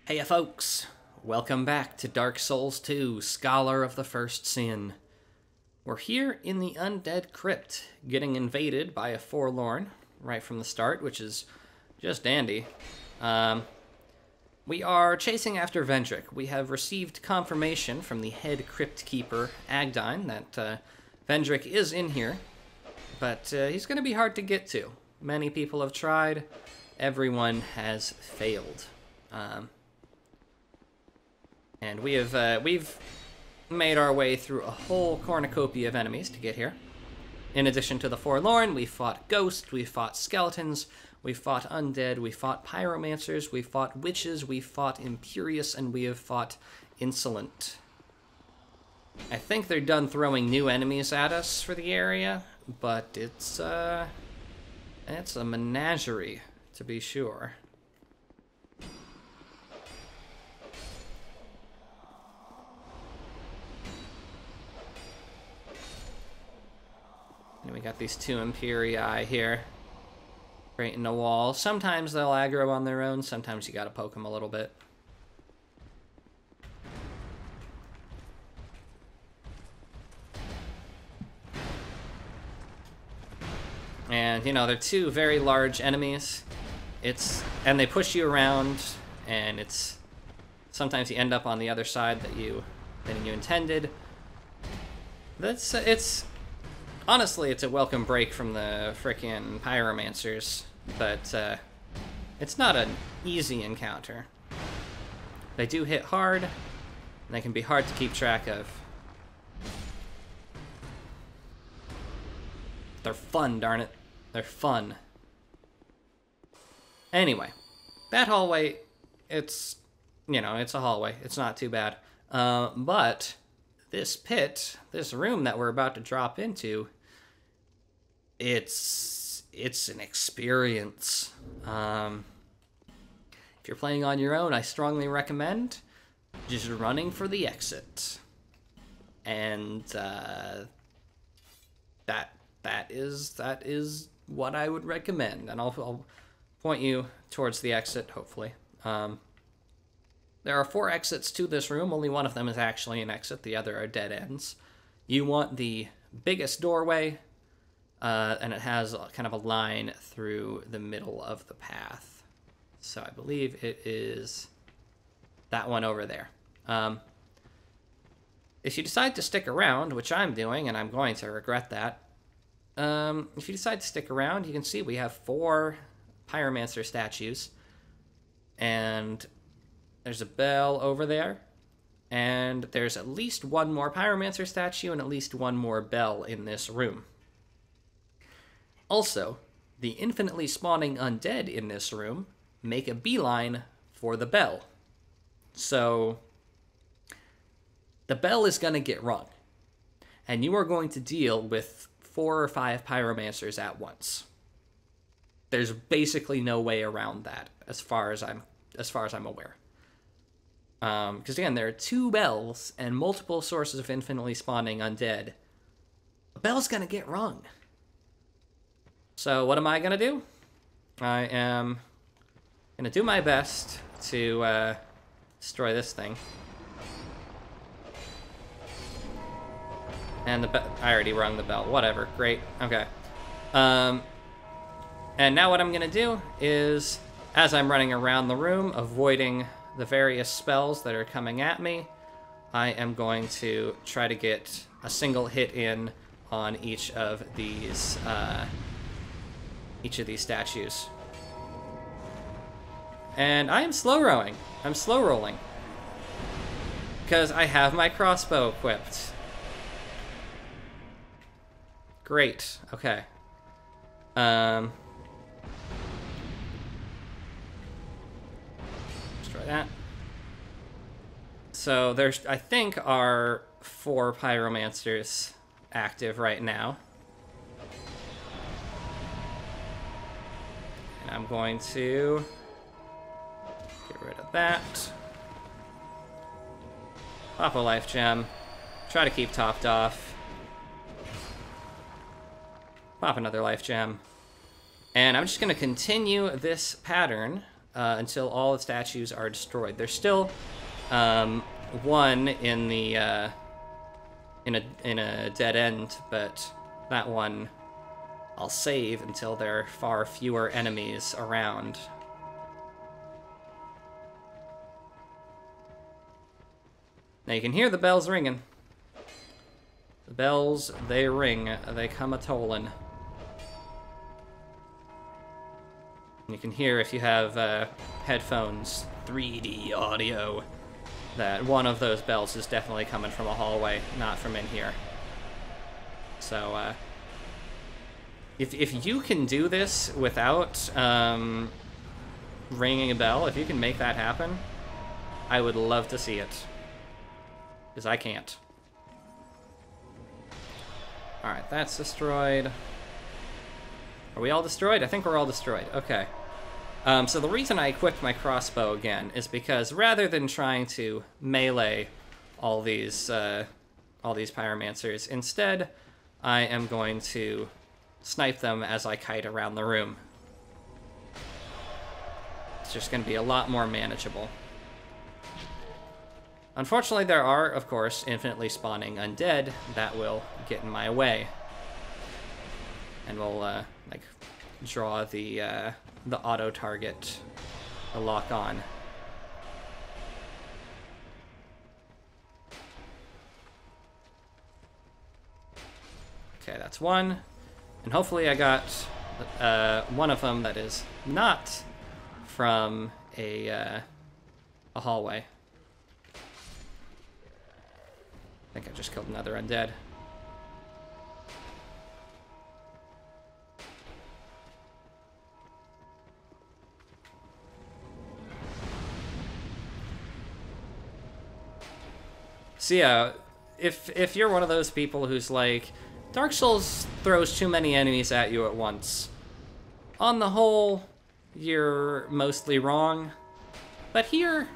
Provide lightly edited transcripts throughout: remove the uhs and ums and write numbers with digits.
Hey folks, welcome back to Dark Souls 2, Scholar of the First Sin. We're here in the Undead Crypt, getting invaded by a Forlorn right from the start, which is just dandy. We are chasing after Vendrick. We have received confirmation from the head Crypt Keeper, Agdine, that Vendrick is in here, but he's going to be hard to get to. Many people have tried, everyone has failed. And we've made our way through a whole cornucopia of enemies to get here. In addition to the Forlorn, we fought ghosts, we fought skeletons, we fought undead, we fought pyromancers, we fought witches, we fought imperious, and we have fought insolent. I think they're done throwing new enemies at us for the area, but it's a menagerie, to be sure. And we got these two Imperii here, right in the wall. Sometimes they'll aggro on their own, sometimes you gotta poke them a little bit. And, you know, they're two very large enemies. And they push you around, and sometimes you end up on the other side than you intended. Honestly, it's a welcome break from the frickin' Pyromancers, but it's not an easy encounter. They do hit hard, and they can be hard to keep track of. They're fun, darn it. They're fun. Anyway, that hallway, it's a hallway. It's not too bad. But this pit, this room that we're about to drop into, it's an experience. If you're playing on your own, I strongly recommend just running for the exit. And that is what I would recommend. And I'll point you towards the exit, hopefully. There are 4 exits to this room. Only one of them is actually an exit. The other are dead ends. You want the biggest doorway, and it has kind of a line through the middle of the path. So I believe it is that one over there. If you decide to stick around, which I'm doing, and I'm going to regret that, if you decide to stick around, you can see we have 4 Pyromancer statues, and there's a bell over there, and there's at least 1 more Pyromancer statue and at least 1 more bell in this room. Also, the infinitely spawning undead in this room make a beeline for the bell. So, the bell is going to get rung, and you are going to deal with 4 or 5 Pyromancers at once. There's basically no way around that, as far as I'm aware. Because again, there are 2 bells and multiple sources of infinitely spawning undead. The bell's gonna get rung. So what am I gonna do? I am gonna do my best to destroy this thing. And I already rung the bell. Whatever. Great. Okay. And now what I'm gonna do is, as I'm running around the room, avoiding the various spells that are coming at me, I am going to try to get a single hit in on each of these statues. And I am slow rolling. I'm slow rolling because I have my crossbow equipped. Great. Okay. Destroy that. So there's, I think, are 4 Pyromancers active right now. And I'm going to get rid of that. Pop a life gem. Try to keep topped off. Pop another life gem. And I'm just going to continue this pattern until all the statues are destroyed. There's still one in the in a dead end, but that one I'll save until there are far fewer enemies around. Now you can hear the bells ringing. The bells, they ring. They come a-tollin'. You can hear, if you have headphones, 3D audio, that one of those bells is definitely coming from a hallway, not from in here. So, if you can do this without ringing a bell, if you can make that happen, I would love to see it. Because I can't. Alright, that's destroyed. Are we all destroyed? I think we're all destroyed. Okay. So the reason I equipped my crossbow again is because rather than trying to melee all these pyromancers, instead I am going to snipe them as I kite around the room. It's just going to be a lot more manageable. Unfortunately, there are, of course, infinitely spawning undead that will get in my way. And will, like, draw the auto-target, the lock-on. Okay, that's one. And hopefully I got one of them that is not from a hallway. I think I just killed another undead. So yeah, if you're one of those people who's like, Dark Souls throws too many enemies at you at once, on the whole, you're mostly wrong. But here,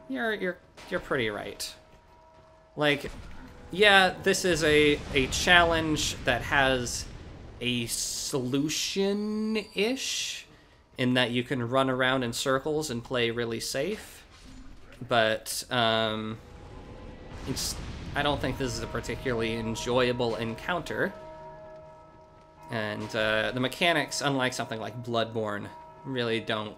you're pretty right. Like, yeah, this is a challenge that has a solution-ish, in that you can run around in circles and play really safe. But, I don't think this is a particularly enjoyable encounter. And the mechanics, unlike something like Bloodborne, really don't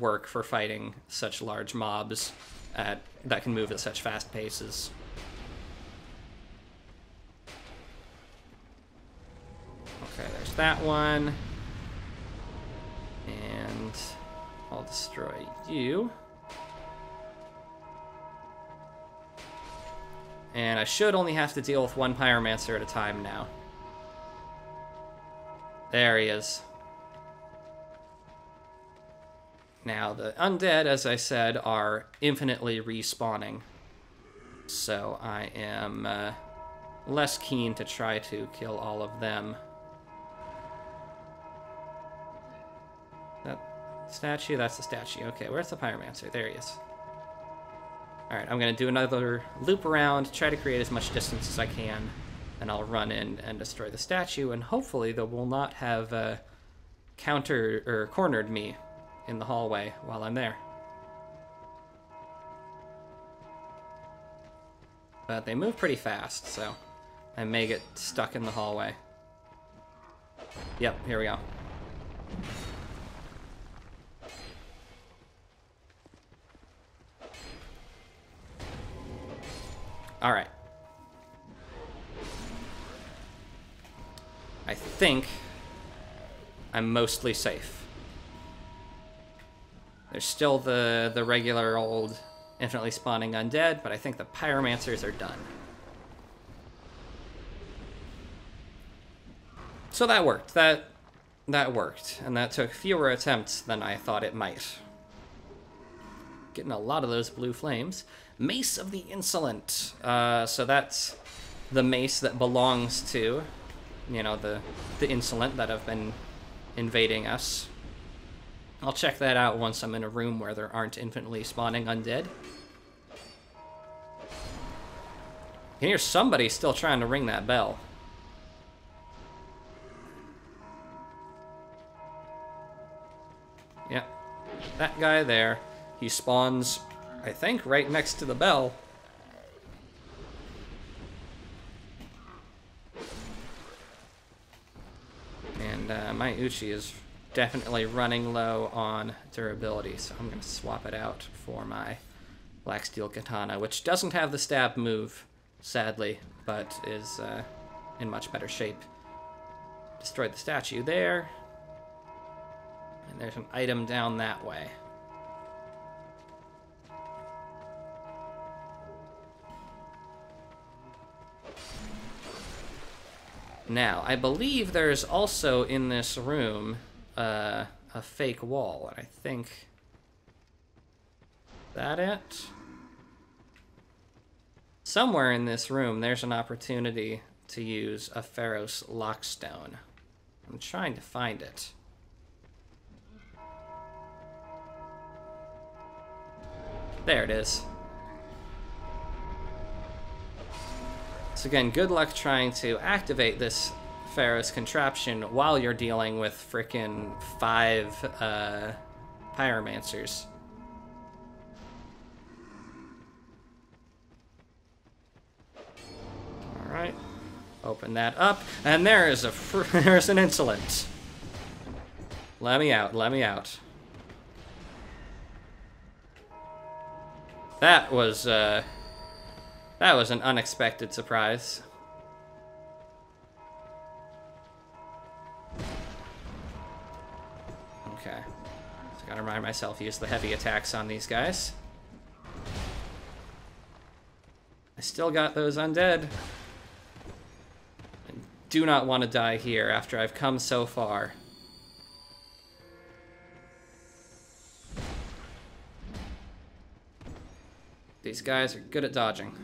work for fighting such large mobs that can move at such fast paces. Okay, there's that one. And I'll destroy you. And I should only have to deal with one Pyromancer at a time now. There he is. Now, the undead, as I said, are infinitely respawning. So I am less keen to try to kill all of them. That statue? That's the statue. Okay, where's the Pyromancer? There he is. Alright, I'm going to do another loop around, try to create as much distance as I can, and I'll run in and destroy the statue, and hopefully they will not have cornered me in the hallway while I'm there. But they move pretty fast, so I may get stuck in the hallway. Yep, here we go. Alright. I think I'm mostly safe. There's still the regular old infinitely spawning undead, but I think the Pyromancers are done. So that worked. That worked, and that took fewer attempts than I thought it might. Getting a lot of those blue flames. Mace of the Insolent. So that's the mace that belongs to, you know, the Insolent that have been invading us. I'll check that out once I'm in a room where there aren't infinitely spawning undead. You can hear somebody still trying to ring that bell. Yeah, that guy there. He spawns, I think, right next to the bell. And my Uchi is definitely running low on durability, so I'm going to swap it out for my Black Steel Katana, which doesn't have the stab move, sadly, but is in much better shape. Destroyed the statue there. And there's an item down that way. Now, I believe there's also in this room a fake wall, and I think... that it? Somewhere in this room, there's an opportunity to use a Pharos Lockstone. I'm trying to find it. There it is. So again, good luck trying to activate this Pharos contraption while you're dealing with frickin' 5 Pyromancers. Alright. Open that up, and there is there's an insolent. Let me out, let me out. That was an unexpected surprise. Okay. So gotta remind myself, use the heavy attacks on these guys. I still got those undead. I do not want to die here after I've come so far. These guys are good at dodging.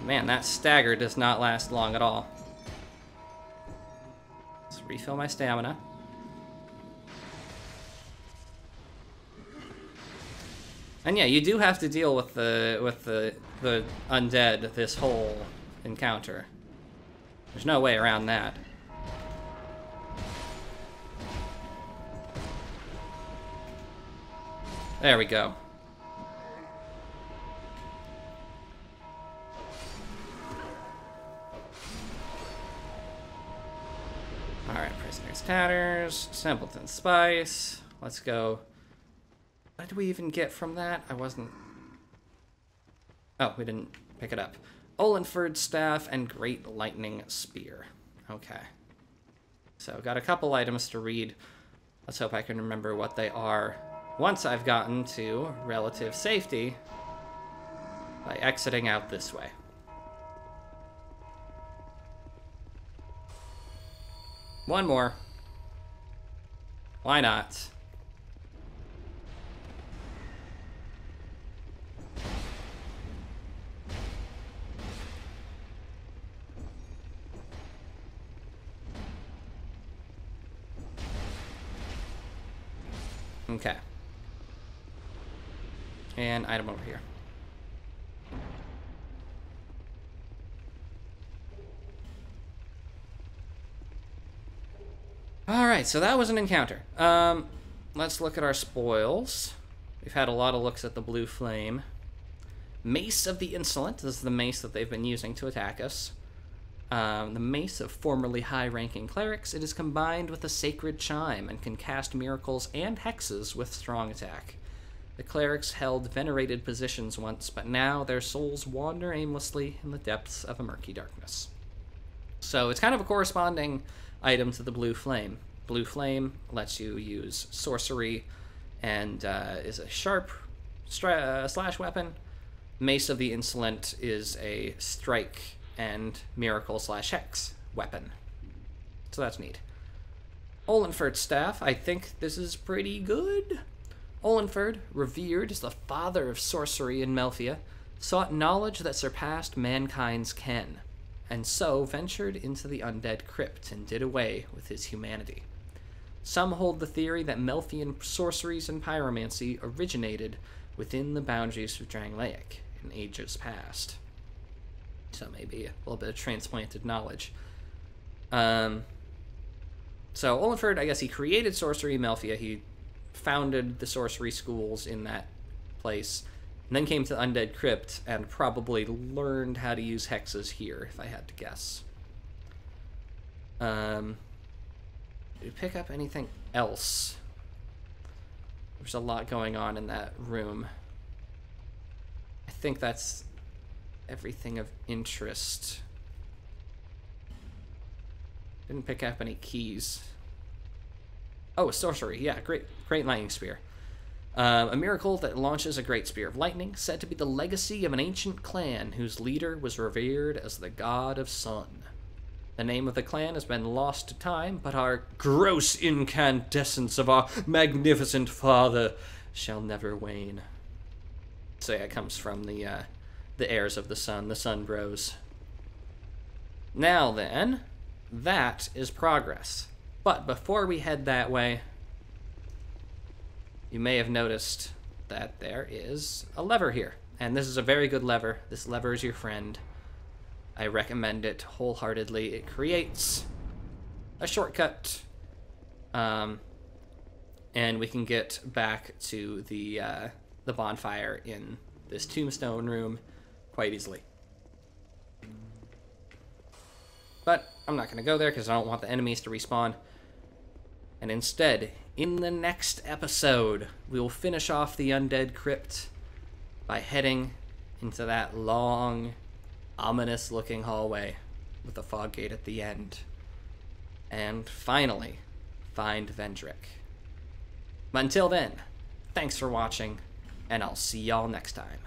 Man, that stagger does not last long at all. Let's refill my stamina. And yeah, you do have to deal with the undead this whole encounter. There's no way around that. There we go. Alright, Prisoner's Tatters, Simpleton Spice. Let's go. What did we even get from that? I wasn't... Oh, we didn't pick it up. Olenford Staff and Great Lightning Spear. Okay. So, got a couple items to read. Let's hope I can remember what they are once I've gotten to relative safety by exiting out this way. One more. Why not? Okay. And item over here. Alright, so that was an encounter. Let's look at our spoils. We've had a lot of looks at the blue flame. Mace of the Insolent. This is the mace that they've been using to attack us. The mace of formerly high-ranking clerics. It is combined with a sacred chime and can cast miracles and hexes with strong attack. The clerics held venerated positions once, but now their souls wander aimlessly in the depths of a murky darkness. So it's kind of a corresponding item to the blue flame. Blue flame lets you use sorcery and is a sharp slash weapon. Mace of the Insolent is a strike and miracle slash hex weapon. So that's neat. Olenford Staff, I think this is pretty good. Olenford, revered as the father of sorcery in Melfia, sought knowledge that surpassed mankind's ken, and so ventured into the undead crypt and did away with his humanity. Some hold the theory that Melfian sorceries and pyromancy originated within the boundaries of Drangleic in ages past. So maybe a little bit of transplanted knowledge. So Olenford, I guess he created Sorcery Melfia. He founded the sorcery schools in that place, and then came to Undead Crypt and probably learned how to use hexes here, if I had to guess. Did we pick up anything else? There's a lot going on in that room. I think that's everything of interest. Didn't pick up any keys. Oh, sorcery. Yeah, great lightning spear. A miracle that launches a great spear of lightning, said to be the legacy of an ancient clan whose leader was revered as the god of sun. The name of the clan has been lost to time, but our gross incandescence of our magnificent father shall never wane. So yeah, it comes from the heirs of the Sun Bros. Now then, that is progress. But before we head that way, you may have noticed that there is a lever here. And this is a very good lever. This lever is your friend. I recommend it wholeheartedly. It creates a shortcut. And we can get back to the bonfire in this tombstone room quite easily. But I'm not going to go there because I don't want the enemies to respawn. And instead, in the next episode, we will finish off the Undead Crypt by heading into that long, ominous-looking hallway with the fog gate at the end. And finally, find Vendrick. But until then, thanks for watching, and I'll see y'all next time.